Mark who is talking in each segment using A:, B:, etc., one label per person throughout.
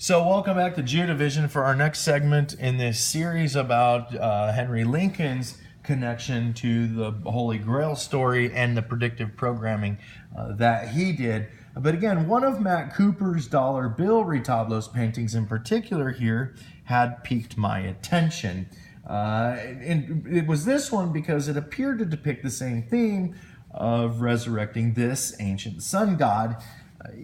A: So welcome back to Geodivision for our next segment in this series about Henry Lincoln's connection to the Holy Grail story and the predictive programming that he did. But again, one of Matt Cooper's dollar bill retablos paintings in particular here had piqued my attention. And it was this one because it appeared to depict the same theme of resurrecting this ancient sun god,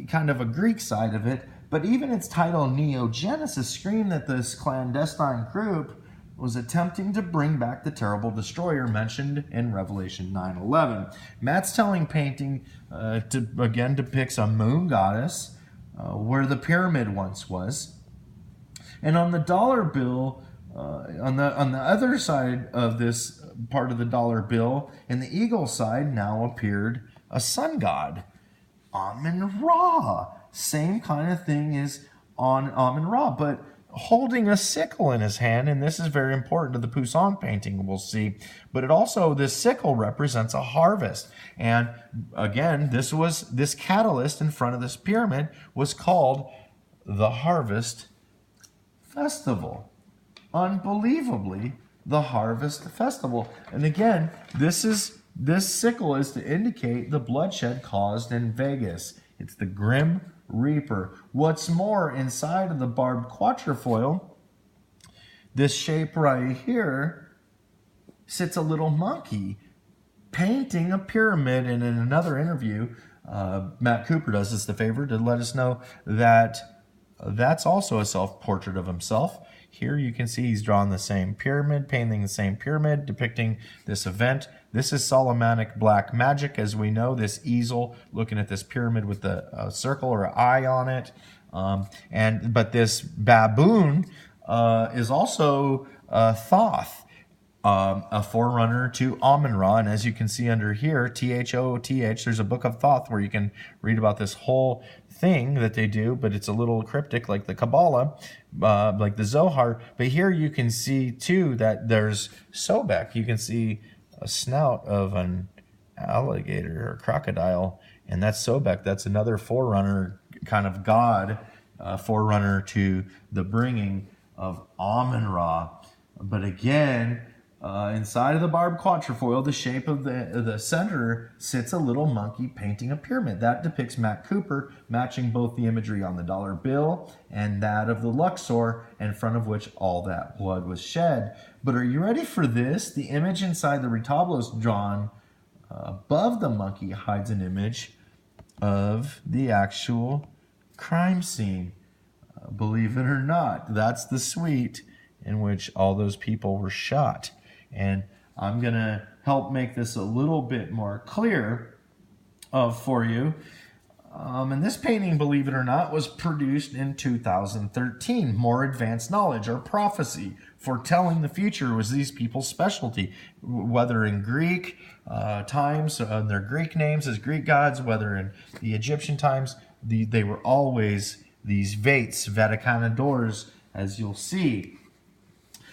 A: kind of a Greek side of it. But even its title, Neogenesis, screamed that this clandestine group was attempting to bring back the terrible destroyer mentioned in Revelation 9:11. Matt's telling painting again depicts a moon goddess where the pyramid once was. And on the dollar bill, on the other side of this part of the dollar bill, in the eagle side now appeared a sun god, Amun-Ra. Same kind of thing as on Amun-Ra, but holding a sickle in his hand, and this is very important to the Poussin painting, we'll see. But it also, this sickle represents a harvest. And again, this catalyst in front of this pyramid was called the Harvest Festival. Unbelievably, the Harvest Festival. And again, this sickle is to indicate the bloodshed caused in Vegas. It's the Grim Reaper. What's more, inside of the barbed quatrefoil, this shape right here, sits a little monkey painting a pyramid. And in another interview, Matt Cooper does us the favor to let us know that that's also a self-portrait of himself. Here you can see he's drawn the same pyramid, painting the same pyramid, depicting this event. This is Solomonic black magic, as we know, this easel looking at this pyramid with the circle or an eye on it. But this baboon is also Thoth, a forerunner to Amun-Ra. And as you can see under here, Thoth, there's a book of Thoth where you can read about this whole thing that they do, but it's a little cryptic like the Kabbalah, like the Zohar. But here you can see too that there's Sobek. You can see a snout of an alligator or crocodile, and that's Sobek. That's another forerunner kind of god, forerunner to the bringing of Amun-Ra. But again, inside of the barbed quatrefoil, the shape of the center sits a little monkey painting a pyramid. That depicts Matt Cooper, matching both the imagery on the dollar bill and that of the Luxor, in front of which all that blood was shed. But are you ready for this? The image inside the retablos drawn above the monkey hides an image of the actual crime scene. Believe it or not, that's the suite in which all those people were shot. And I'm going to help make this a little bit more clear for you. And this painting, believe it or not, was produced in 2013. More advanced knowledge or prophecy, foretelling the future, was these people's specialty. Whether in Greek times, their Greek names as Greek gods, whether in the Egyptian times, they were always these vates, Vaticanadors, as you'll see.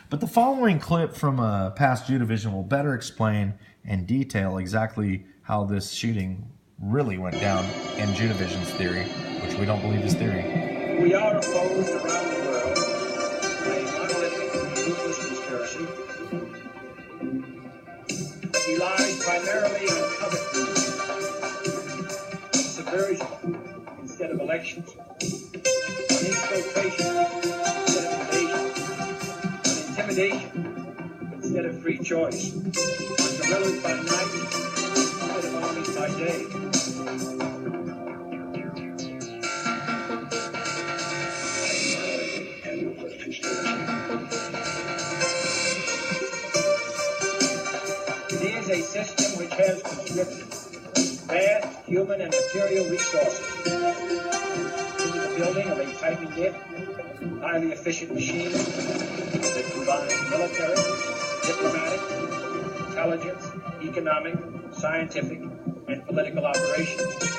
A: But the following clip from a past Geodivision will better explain and detail exactly how this shooting really went down in Geodivision's theory, which we don't believe is theory.
B: We are opposed around the world by a monolithic and ruthless conspiracy that relies primarily on covetousness, subversion instead of elections, on infiltration instead of invasion, on intimidation instead of free choice, on guerrillas by night instead of armies by day. It is a system which has conscripted vast human and material resources into the building of a tightly knit, highly efficient machine that combines military, diplomatic, intelligence, economic, scientific, and political operations.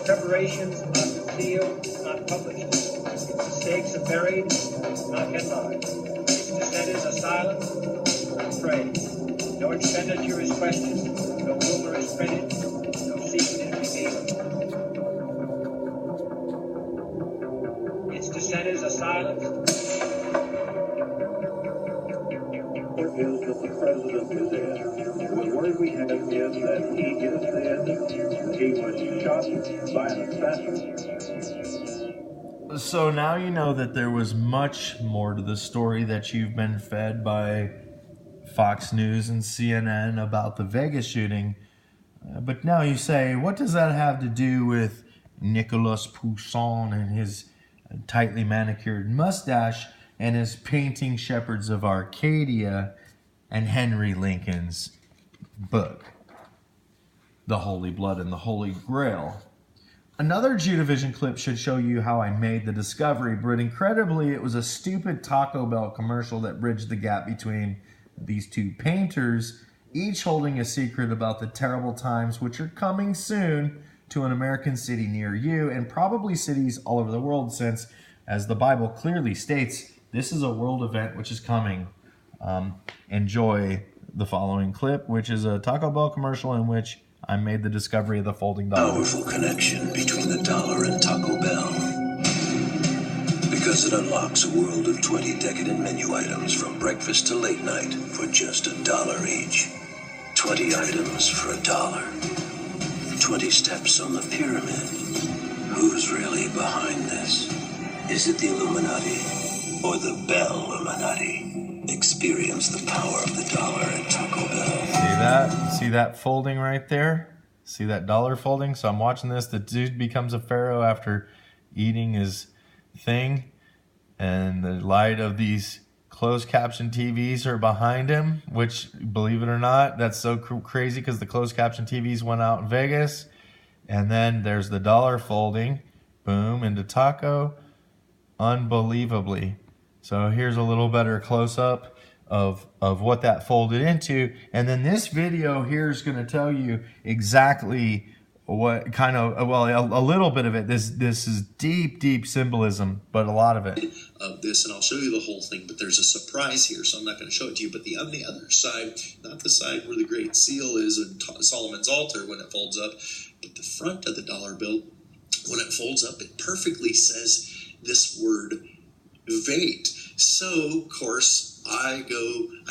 B: Preparations are sealed, not published. Its mistakes are buried, not headlined. Its dissenters are silent, not praised. No expenditure is questioned, no rumor is printed, no secret is revealed. Its dissenters are silenced.
C: Is that the president is in. The word we have is that he is dead. He was shot by an assassin.
A: So now you know that there was much more to the story that you've been fed by Fox News and CNN about the Vegas shooting. But now you say, what does that have to do with Nicolas Poussin and his tightly manicured mustache and his painting Shepherds of Arcadia and Henry Lincoln's book, The Holy Blood and the Holy Grail? Another Judavision clip should show you how I made the discovery, but incredibly, it was a stupid Taco Bell commercial that bridged the gap between these two painters, each holding a secret about the terrible times which are coming soon to an American city near you, and probably cities all over the world, since, as the Bible clearly states, this is a world event which is coming. Enjoy the following clip, which is a Taco Bell commercial in which I made the discovery of the folding dollar.
D: Powerful connection between the dollar and Taco Bell. Because it unlocks a world of 20 decadent menu items from breakfast to late night for just $1 each. 20 items for $1. 20 steps on the pyramid. Who's really behind this? Is it the Illuminati or the Bell Illuminati? Experience the power of the dollar at Taco Bell.
A: See that? See that folding right there? See that dollar folding? So I'm watching this. The dude becomes a pharaoh after eating his thing, and the light of these closed caption TVs are behind him, which, believe it or not, that's so crazy because the closed caption TVs went out in Vegas. And then there's the dollar folding, boom, into taco, unbelievably. So here's a little better close-up of what that folded into. And then this video here is going to tell you exactly what kind of, well, a little bit of it. This is deep symbolism, but a lot of it.
E: Of this, and I'll show you the whole thing, but there's a surprise here, so I'm not going to show it to you. But on the other side, not the side where the Great Seal is in Solomon's altar when it folds up, but the front of the dollar bill, when it folds up, it perfectly says this word, vate. So, of course, I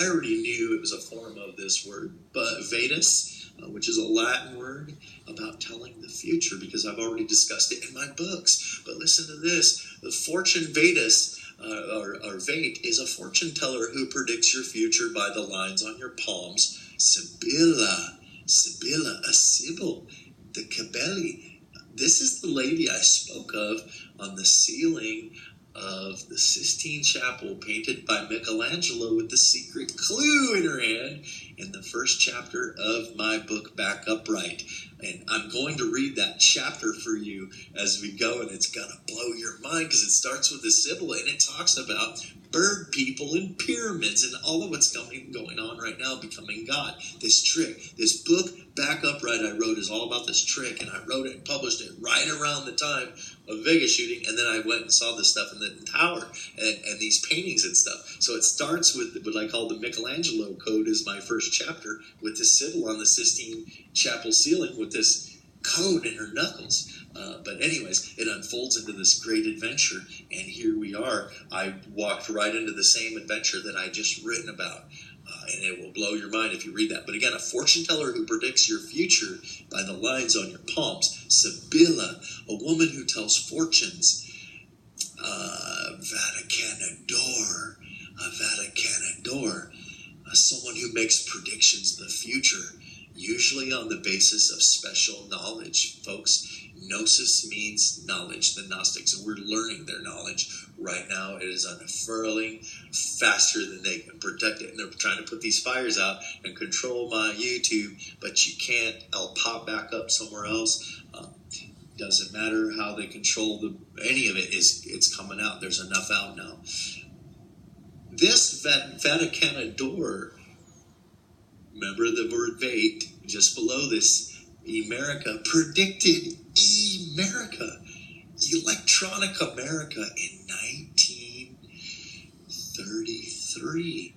E: already knew it was a form of this word, but vetus, which is a Latin word about telling the future, because I've already discussed it in my books. But listen to this. The fortune vetus, or vate, is a fortune teller who predicts your future by the lines on your palms. Sibylla, a sibyl, the Cabelli. This is the lady I spoke of on the ceiling of the Sistine Chapel, painted by Michelangelo with the secret clue in her hand in the first chapter of my book, Back Upright. And I'm going to read that chapter for you as we go, and it's going to blow your mind because it starts with the Sibyl, and it talks about bird people and pyramids and all of what's going on right now, becoming God. This trick, this book, Back Upright, I wrote is all about this trick, and I wrote it and published it right around the time of Vegas shooting, and then I went and saw this stuff in the tower and these paintings and stuff. So it starts with what I call the Michelangelo Code is my first chapter, with the Sibyl on the Sistine Chapel ceiling with this code in her knuckles. But anyways, it unfolds into this great adventure, and here we are. I walked right into the same adventure that I just written about. And it will blow your mind if you read that. But again, a fortune teller who predicts your future by the lines on your palms. Sibylla, a woman who tells fortunes. Vaticanador, someone who makes predictions of the future, usually on the basis of special knowledge, folks. Gnosis means knowledge, the Gnostics, and we're learning their knowledge. Right now, it is unfurling faster than they can protect it, and they're trying to put these fires out and control my YouTube, but you can't. I'll pop back up somewhere else. Doesn't matter how they control any of it. It's coming out. There's enough out now. This Vaticanador, remember the word vate, just below this, America, predicted America. Electronic America in 1933.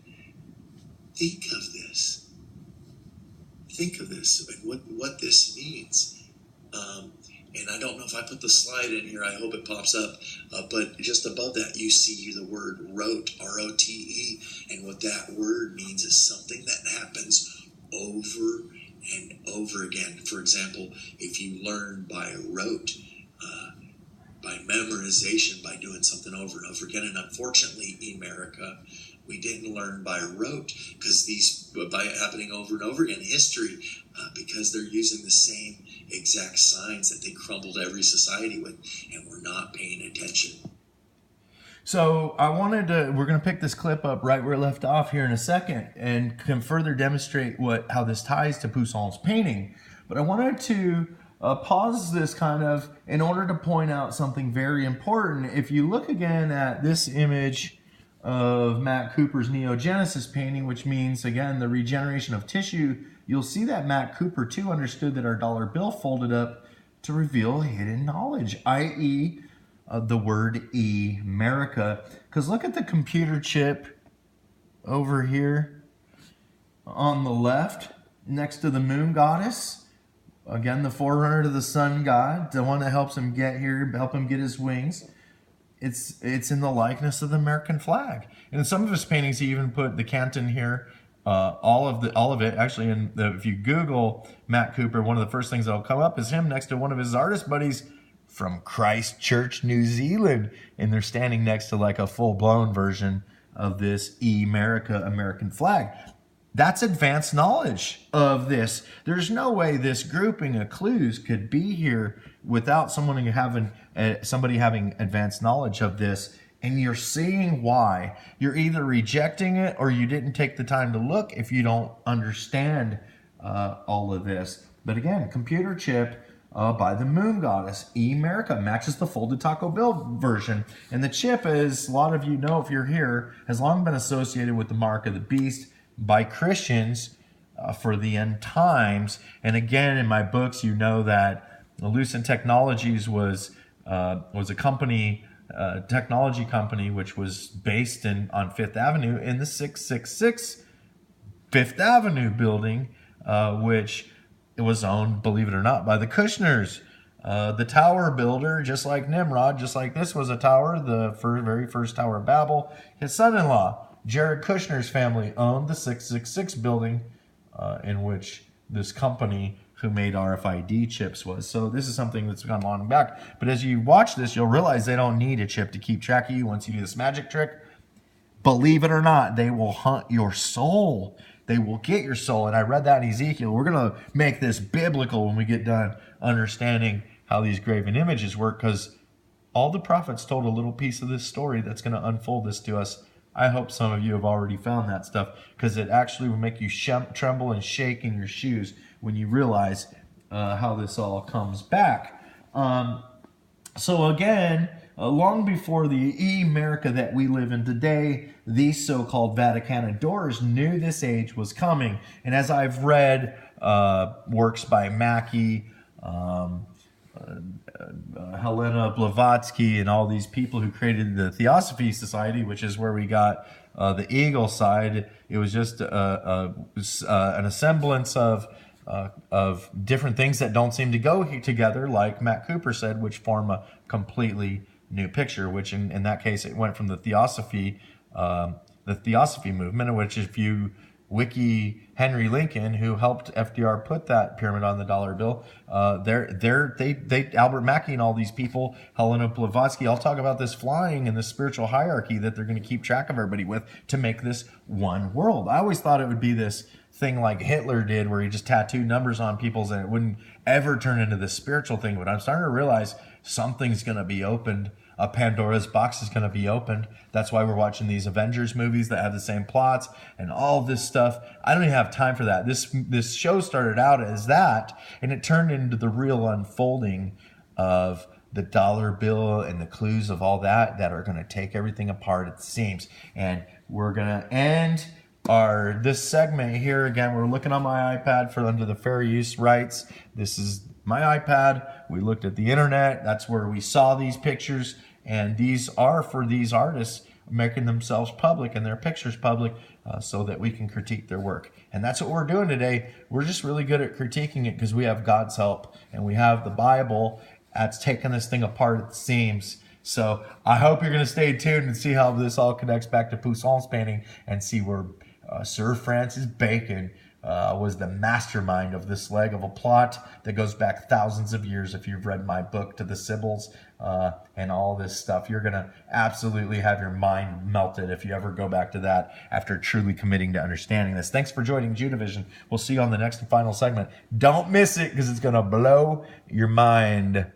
E: Think of this. Think of this and what this means. And I don't know if I put the slide in here. I hope it pops up. But just above that, you see the word rote, R-O-T-E. And what that word means is something that happens over and over again. For example, if you learn by rote, by memorization, by doing something over and over again. And unfortunately, in America, we didn't learn by rote because by it happening over and over again, history, because they're using the same exact signs that they crumbled every society with, and we're not paying attention.
A: So we're going to pick this clip up right where it left off here in a second and can further demonstrate how this ties to Poussin's painting. But I wanted to pause this in order to point out something very important. If you look again at this image of Matt Cooper's Neo-Genesis painting, which means, again, the regeneration of tissue, you'll see that Matt Cooper, too, understood that our dollar bill folded up to reveal hidden knowledge, i.e., the word America. Because look at the computer chip over here on the left, next to the moon goddess. Again, the forerunner to the sun god, the one that helps him get here, help him get his wings. It's in the likeness of the American flag. And in some of his paintings, he even put the canton here, all of it. Actually, if you Google Matt Cooper, one of the first things that'll come up is him next to one of his artist buddies from Christchurch, New Zealand. And they're standing next to like a full-blown version of this American flag. That's advanced knowledge of this. There's no way this grouping of clues could be here without somebody having advanced knowledge of this. And you're seeing why. You're either rejecting it or you didn't take the time to look if you don't understand all of this. But again, computer chip by the moon goddess, America, matches the folded Taco Bell version. And the chip, as a lot of you know if you're here, has long been associated with the mark of the beast by Christians for the end times. And again, in my books, you know that Lucent Technologies was a company, technology company, which was based on Fifth Avenue in the 666 Fifth Avenue building, which it was owned, believe it or not, by the Kushners. The tower builder, just like Nimrod, just like this was a tower, the very first Tower of Babel, his son-in-law, Jared Kushner's family, owned the 666 building in which this company who made RFID chips was. So this is something that's gone long back. But as you watch this, you'll realize they don't need a chip to keep track of you once you do this magic trick. Believe it or not, they will hunt your soul. They will get your soul. And I read that in Ezekiel. We're going to make this biblical when we get done understanding how these graven images work, because all the prophets told a little piece of this story that's going to unfold this to us. I hope some of you have already found that stuff, because it actually will make you tremble and shake in your shoes when you realize how this all comes back. So again, long before the America that we live in today, these so-called Vatican adorers knew this age was coming. And as I've read works by Mackey, Helena Blavatsky, and all these people who created the Theosophy Society, which is where we got the eagle side. It was just an assemblance of different things that don't seem to go together, like Matt Cooper said, which form a completely new picture, which in that case, it went from the Theosophy movement, which if you Wiki Henry Lincoln, who helped FDR put that pyramid on the dollar bill, they Albert Mackey and all these people, Helena Blavatsky, all talk about this flying and this spiritual hierarchy that they're going to keep track of everybody with to make this one world. I always thought it would be this thing like Hitler did, where he just tattooed numbers on people's and it wouldn't ever turn into this spiritual thing. But I'm starting to realize something's going to be opened. A Pandora's box is going to be opened. That's why we're watching these Avengers movies that have the same plots and all this stuff. I don't even have time for that. This show started out as that, and it turned into the real unfolding of the dollar bill and the clues of all that are going to take everything apart at the seams. And we're going to end this segment here. Again, we're looking on my iPad for under the fair use rights. This is my iPad. We looked at the internet. That's where we saw these pictures. And these are for these artists making themselves public and their pictures public so that we can critique their work. And that's what we're doing today. We're just really good at critiquing it because we have God's help and we have the Bible that's taking this thing apart at the seams. So I hope you're going to stay tuned and see how this all connects back to Poussin's painting and see where Sir Francis Bacon was the mastermind of this leg of a plot that goes back thousands of years. If you've read my book, To the Sibyls, and all this stuff, you're going to absolutely have your mind melted if you ever go back to that after truly committing to understanding this. Thanks for joining Judavision. We'll see you on the next and final segment. Don't miss it because it's going to blow your mind.